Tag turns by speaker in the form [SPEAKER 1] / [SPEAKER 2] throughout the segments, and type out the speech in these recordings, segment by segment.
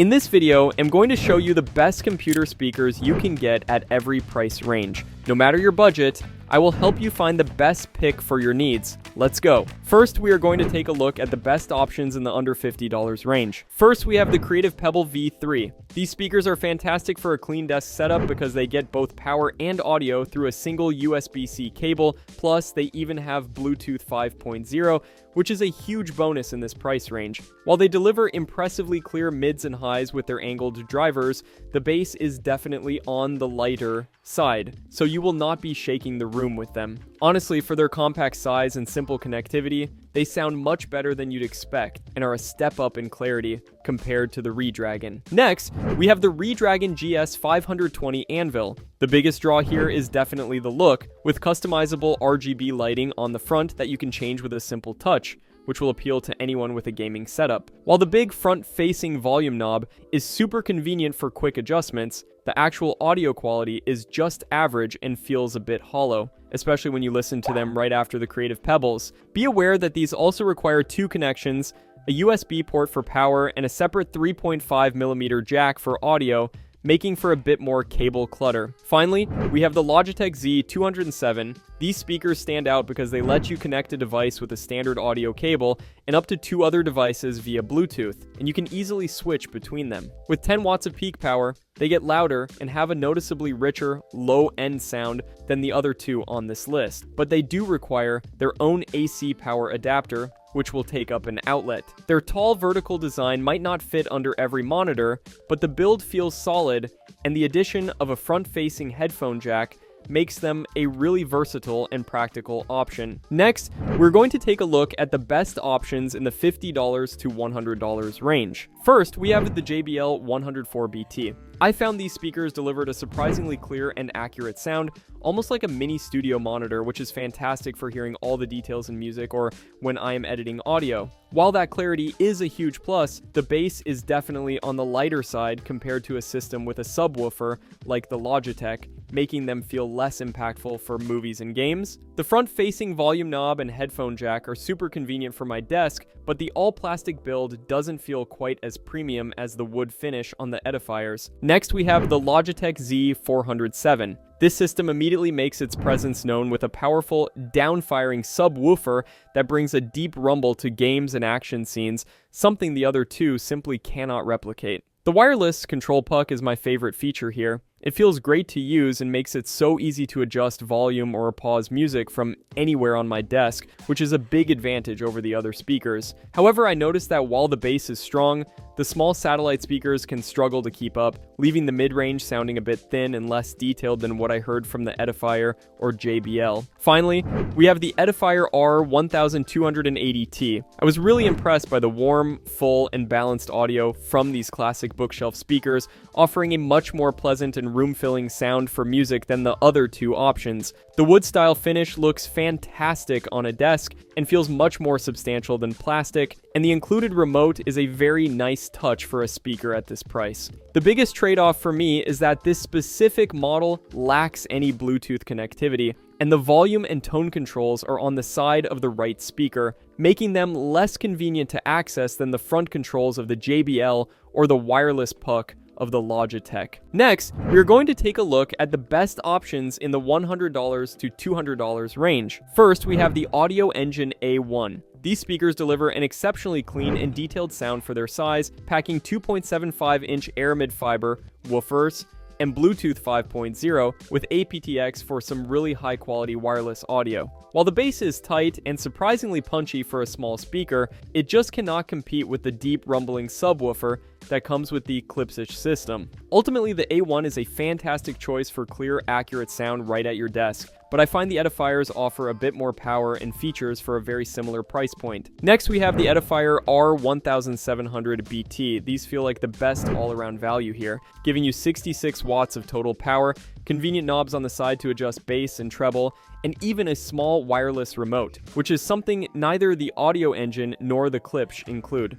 [SPEAKER 1] In this video, I'm going to show you the best computer speakers you can get at every price range. No matter your budget, I will help you find the best pick for your needs. Let's go. First, we are going to take a look at the best options in the under $50 range. First, we have the Creative Pebble V3. These speakers are fantastic for a clean desk setup because they get both power and audio through a single USB-C cable, plus they even have Bluetooth 5.0, which is a huge bonus in this price range. While they deliver impressively clear mids and highs with their angled drivers, the bass is definitely on the lighter side, so you will not be shaking the room with them. Honestly, for their compact size and simple connectivity, they sound much better than you'd expect and are a step up in clarity compared to the Redragon. Next, we have the Redragon GS520 Anvil. The biggest draw here is definitely the look, with customizable RGB lighting on the front that you can change with a simple touch, which will appeal to anyone with a gaming setup. While the big front-facing volume knob is super convenient for quick adjustments, the actual audio quality is just average and feels a bit hollow, especially when you listen to them right after the Creative Pebbles. Be aware that these also require two connections, a USB port for power, and a separate 3.5mm jack for audio, making for a bit more cable clutter. Finally, we have the Logitech Z407. These speakers stand out because they let you connect a device with a standard audio cable and up to 2 other devices via Bluetooth, and you can easily switch between them. With 10 watts of peak power, they get louder and have a noticeably richer, low-end sound than the other two on this list, but they do require their own AC power adapter, which will take up an outlet. Their tall vertical design might not fit under every monitor, but the build feels solid, and the addition of a front-facing headphone jack makes them a really versatile and practical option. Next, we're going to take a look at the best options in the $50 to $100 range. First, we have the JBL 104BT. I found these speakers delivered a surprisingly clear and accurate sound, almost like a mini studio monitor, which is fantastic for hearing all the details in music or when I am editing audio. While that clarity is a huge plus, the bass is definitely on the lighter side compared to a system with a subwoofer like the Logitech, making them feel less impactful for movies and games. The front-facing volume knob and headphone jack are super convenient for my desk, but the all-plastic build doesn't feel quite as premium as the wood finish on the Edifiers. Next, we have the Logitech Z407. This system immediately makes its presence known with a powerful, down-firing subwoofer that brings a deep rumble to games and action scenes, something the other two simply cannot replicate. The wireless control puck is my favorite feature here. It feels great to use and makes it so easy to adjust volume or pause music from anywhere on my desk, which is a big advantage over the other speakers. However, I noticed that while the bass is strong, the small satellite speakers can struggle to keep up, leaving the mid-range sounding a bit thin and less detailed than what I heard from the Edifier or JBL. Finally, we have the Edifier R1700BT. I was really impressed by the warm, full, and balanced audio from these classic bookshelf speakers, offering a much more pleasant and room-filling sound for music than the other two options. The wood-style finish looks fantastic on a desk and feels much more substantial than plastic, and the included remote is a very nice touch for a speaker at this price. The biggest trade-off for me is that this specific model lacks any Bluetooth connectivity, and the volume and tone controls are on the side of the right speaker, making them less convenient to access than the front controls of the JBL or the wireless puck of the Logitech. Next, we are going to take a look at the best options in the $100 to $200 range. First, we have the Audio Engine A1. These speakers deliver an exceptionally clean and detailed sound for their size, packing 2.75-inch aramid fiber woofers and Bluetooth 5.0 with aptX for some really high-quality wireless audio. While the bass is tight and surprisingly punchy for a small speaker, it just cannot compete with the deep rumbling subwoofer that comes with the Klipsch system. Ultimately, the A1 is a fantastic choice for clear, accurate sound right at your desk, but I find the Edifiers offer a bit more power and features for a very similar price point. Next, we have the Edifier R1700BT. These feel like the best all-around value here, giving you 66 watts of total power, convenient knobs on the side to adjust bass and treble, and even a small wireless remote, which is something neither the Audio Engine nor the Klipsch include.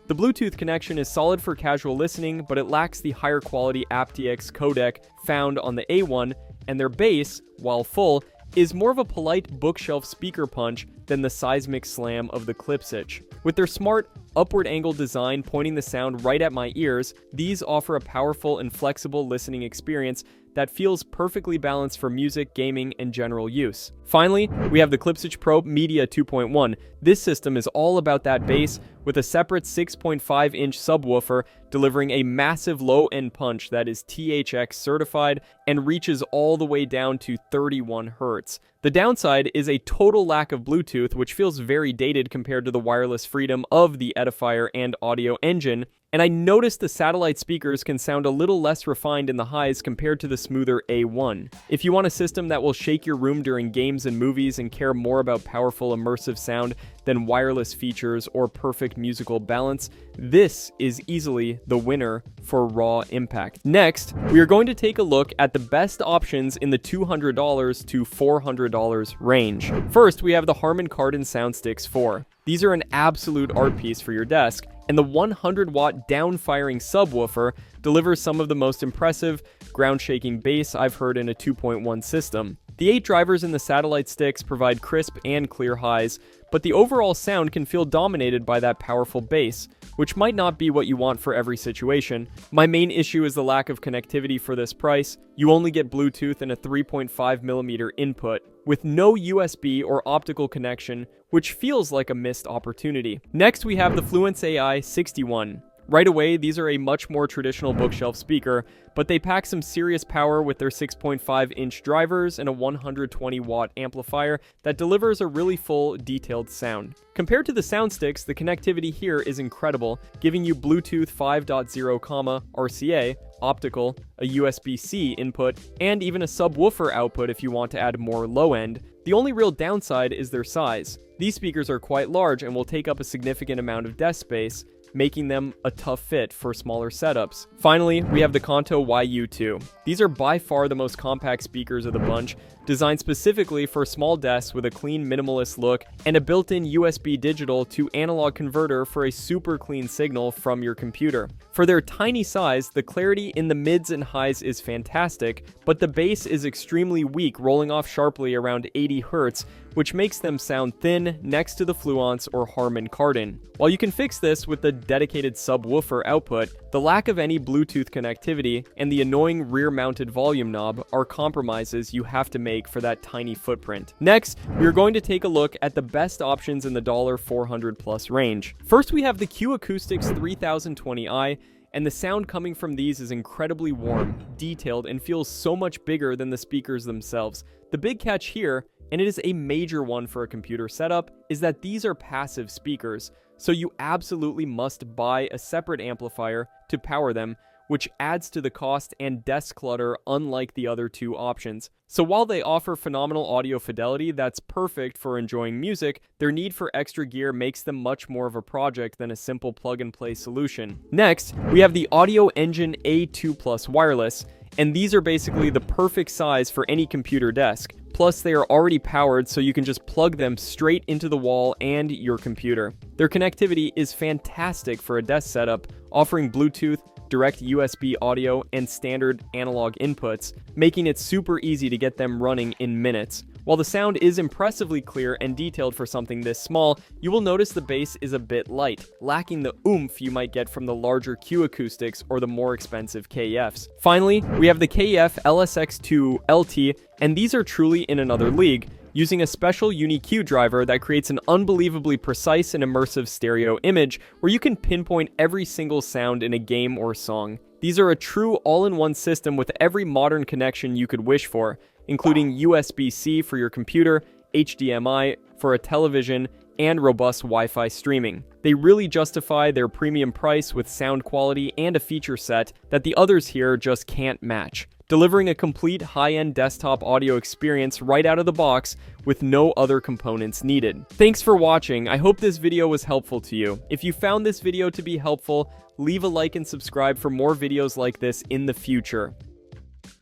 [SPEAKER 1] The Bluetooth connection is solid for casual listening, but it lacks the higher quality aptX codec found on the A1, and their bass, while full, is more of a polite bookshelf speaker punch than the seismic slam of the Klipsch. With their smart, upward angle design pointing the sound right at my ears, these offer a powerful and flexible listening experience that feels perfectly balanced for music, gaming, and general use. Finally, we have the Klipsch ProMedia 2.1. This system is all about that bass, with a separate 6.5-inch subwoofer delivering a massive low-end punch that is THX certified and reaches all the way down to 31 Hz. The downside is a total lack of Bluetooth, which feels very dated compared to the wireless freedom of the Edifier and Audio Engine, and I noticed the satellite speakers can sound a little less refined in the highs compared to the smoother A1. If you want a system that will shake your room during games and movies and care more about powerful immersive sound than wireless features or perfect musical balance, this is easily the winner for raw impact. Next, we are going to take a look at the best options in the $200 to $400 range. First, we have the Harman Kardon SoundSticks 4. These are an absolute art piece for your desk, and the 100-watt down-firing subwoofer delivers some of the most impressive, ground-shaking bass I've heard in a 2.1 system. The 8 drivers in the satellite sticks provide crisp and clear highs, but the overall sound can feel dominated by that powerful bass, which might not be what you want for every situation. My main issue is the lack of connectivity for this price. You only get Bluetooth and a 3.5mm input, with no USB or optical connection, which feels like a missed opportunity. Next, we have the Fluance Ai61. Right away, these are a much more traditional bookshelf speaker, but they pack some serious power with their 6.5-inch drivers and a 120-watt amplifier that delivers a really full, detailed sound. Compared to the SoundSticks, the connectivity here is incredible, giving you Bluetooth 5.0, RCA, optical, a USB-C input, and even a subwoofer output if you want to add more low-end. The only real downside is their size. These speakers are quite large and will take up a significant amount of desk space, making them a tough fit for smaller setups. Finally, we have the Kanto YU2. These are by far the most compact speakers of the bunch, designed specifically for small desks with a clean minimalist look and a built-in USB digital to analog converter for a super clean signal from your computer. For their tiny size, the clarity in the mids and highs is fantastic, but the bass is extremely weak, rolling off sharply around 80 Hz, which makes them sound thin next to the Fluance or Harman Kardon. While you can fix this with the dedicated subwoofer output, the lack of any Bluetooth connectivity and the annoying rear-mounted volume knob are compromises you have to make for that tiny footprint. Next, we are going to take a look at the best options in the $400 plus range. First, we have the KEF LSX II LT, and the sound coming from these is incredibly warm, detailed, and feels so much bigger than the speakers themselves. The big catch here, and it is a major one for a computer setup, is that these are passive speakers, so you absolutely must buy a separate amplifier to power them, which adds to the cost and desk clutter unlike the other two options. So while they offer phenomenal audio fidelity that's perfect for enjoying music, their need for extra gear makes them much more of a project than a simple plug-and-play solution. Next, we have the Audio Engine A2 Plus Wireless, and these are basically the perfect size for any computer desk. Plus, they are already powered, so you can just plug them straight into the wall and your computer. Their connectivity is fantastic for a desk setup, offering Bluetooth, direct USB audio, and standard analog inputs, making it super easy to get them running in minutes. While the sound is impressively clear and detailed for something this small, you will notice the bass is a bit light, lacking the oomph you might get from the larger KEF acoustics or the more expensive KEFs. Finally, we have the KEF LSX II LT, and these are truly in another league, using a special UniQ driver that creates an unbelievably precise and immersive stereo image where you can pinpoint every single sound in a game or song. These are a true all-in-one system with every modern connection you could wish for, including USB-C for your computer, HDMI for a television, and robust Wi-Fi streaming. They really justify their premium price with sound quality and a feature set that the others here just can't match, delivering a complete high-end desktop audio experience right out of the box with no other components needed. Thanks for watching. I hope this video was helpful to you. If you found this video to be helpful, leave a like and subscribe for more videos like this in the future.